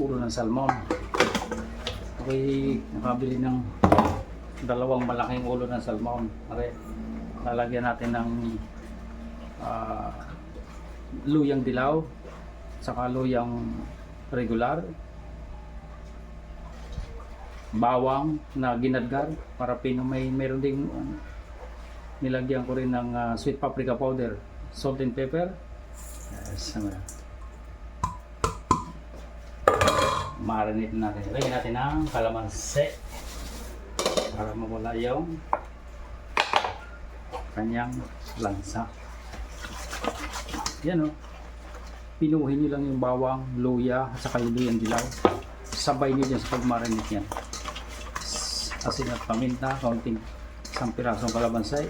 ulo ng salmon. Ako'y nakabili ng dalawang malaking ulo ng salmon. Okay. Lalagyan natin ng luyang dilaw saka luyang regular, bawang na ginadgar para meron ding nilagyan ko rin ng sweet paprika powder, salt and pepper. Yes, marinate natin. Lagyan natin ng kalamansi para mawala yung kanyang lansa. Yan o. Pinuhin nyo lang yung bawang, luya, at saka yung luyang dilaw. Sabay nyo dyan sa pag-marinate yan. Asin at paminta, kaunting isang pirasong kalabansay.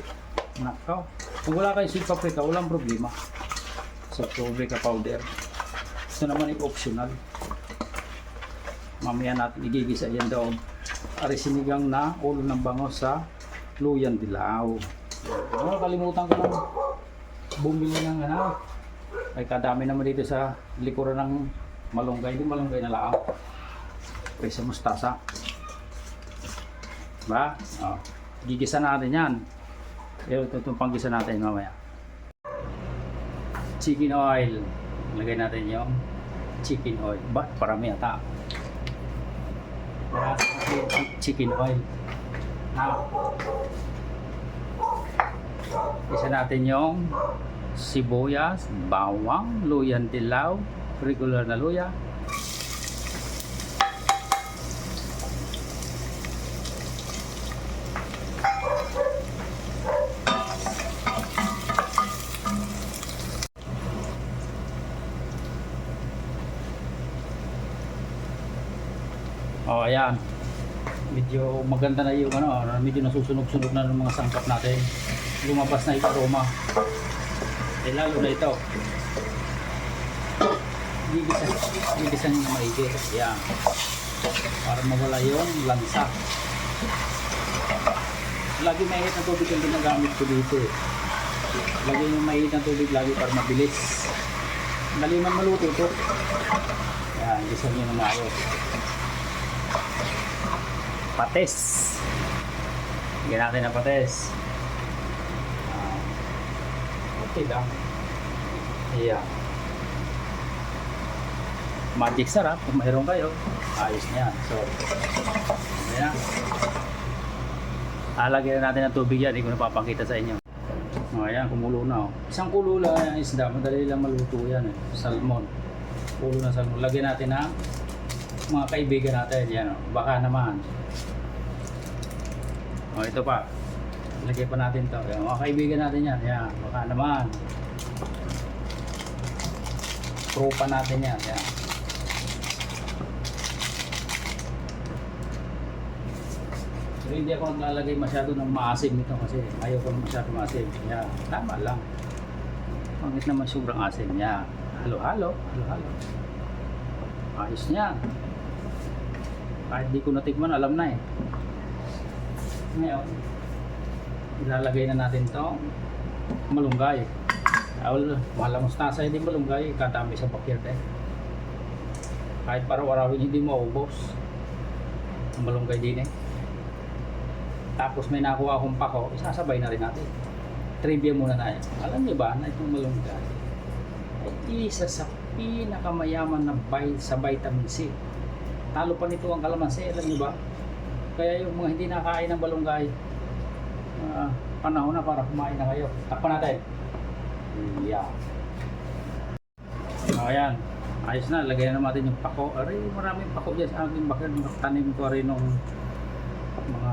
Nakaw. Kung wala kayong sweet paprika, walang problema. So, paprika powder. Ito naman ay optional. Mamaya natin igigisa yan daw. Ari sinigang na ulo ng bangos sa luyang dilaw. Kalimutan ko lang bumili ng ay kadami naman dito sa likuran ng malunggay. Di malunggay na lang. Presa mustasa. Ba? Oh. Gigisa natin yan. Itong panggisa natin mamaya. Chicken oil. Lagay natin yung chicken oil. Ba? Parami ata. Chicken oil. Now, isa natin yung sibuyas, bawang, luyang dilaw, regular na luya. Oh, ayan. Medyo maganda na yung medyo nasusunog-sunog na ng mga sangkap natin. Lumabas na yung aroma. Eh lalo na ito. Gigisan nyo na maigi. Ayan. Para mawala yung lansa. Lagi mainit ng tubig yung ginagamit ko dito. Lagi yung mainit ng tubig lagi para mabilis. Dali man maluto ito. Ayan, gisan nyo na maayos. Patis. Higyan natin ng patis. Okay lang. Ayan. Magic sarap. Kung mayroon kayo, ayos niya. So, ayan. Alagyan natin ng tubig yan. Hindi ko napapakita sa inyo. Ayan, kumulo na. Isang kulo lang yung isda. Madali lang maluto yan. Salmon. Kulo ng salmon. Lagyan natin ng mga kaibigan natin. Yan, baka naman. O, ito pa. Lagyan pa natin ito. Yan, mga kaibigan natin yan. Yan, baka naman. Tropa natin yan. Yan. So, hindi ako naglalagay masyado ng maasim nito kasi ayaw ko masyado maasim. Yan, tama lang. Pangit naman sobrang asim. Yan. Halo-halo. Halo-halo. Ayos niya. Kahit di ko natikman, alam na eh. Ngayon, ilalagay na natin to malunggay. Mahal mustasa, hindi malunggay, kadami sa backyard eh. Kahit paraw-arawin hindi mo maubos ang malunggay din eh. Tapos may nakuha akong pako, isasabay na rin natin. Trivia muna na yan. Alam niyo ba na itong malunggay ay isa sa pinakamayaman na sa vitamin C. Talo pa nito ang kalamansi, alam niyo ba? Kaya yung mga hindi nakain ng malunggay, panahon na para kumain na kayo. Takpan natin. Yeah. Ayan. Ayos na. Lagyan na natin yung pako. Aray, maraming pako dyan sa aking bakit. Tanim ko rin nung mga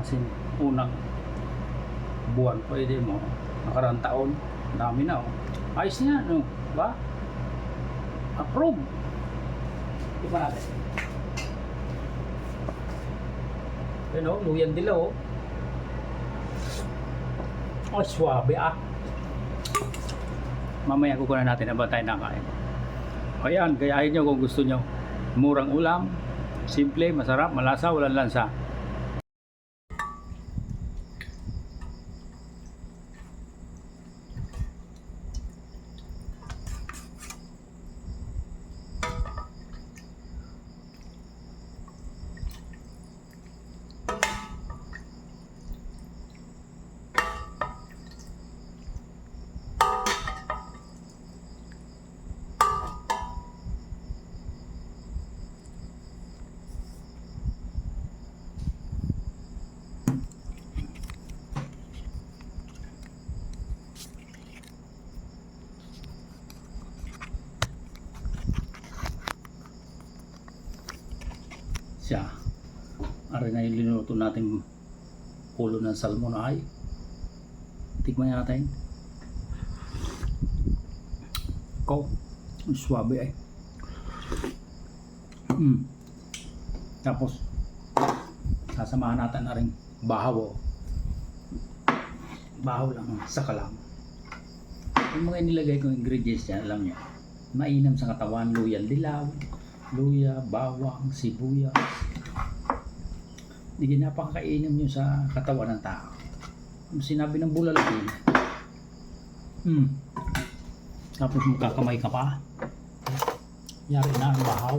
unang buwan. Pwede mo. Nakarang taon. Dami na. Oh. Ayos niya. No? Ba? Approve. Iba natin. Ano? Luyang dilaw. Oh, swabe ah. Mamaya kukunan natin na ba tayo nakain. Ayan, gayahin nyo kung gusto nyo. Murang ulam, simple, masarap, malasa, walang lansa. siya. Ari na yung linuto natin ulo ng salmon ay. Tikman natin. Ko, swabe ay. Tapos sasamahan natin na rin bahaw. Bahaw lang, saka lang. Yung mga inilagay kong ingredients niya, alam niyo, mainam sa katawan, luya dilaw, luya, bawang, sibuyas. Hindi napakakainam yun sa katawan ng tao. Sinabi ng bulalaki, tapos magkakamay ka pa. Yari na ang bahaw.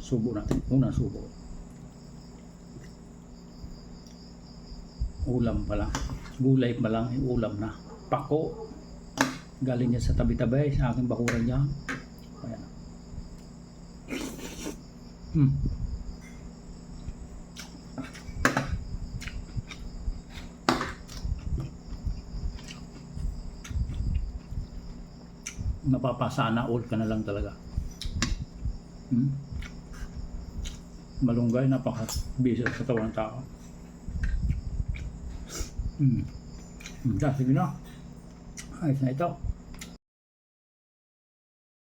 Subo natin. Unang subo. Ulam pa lang. Gulay pa lang. Ulam na. Pako. Galing niya sa tabi-tabi. Sa aking bakuran niya. Ayan. Napapasana all ka na lang talaga. Malunggay, napaka-bisa sa katawan ng tao. Sige na. Ayos na ito.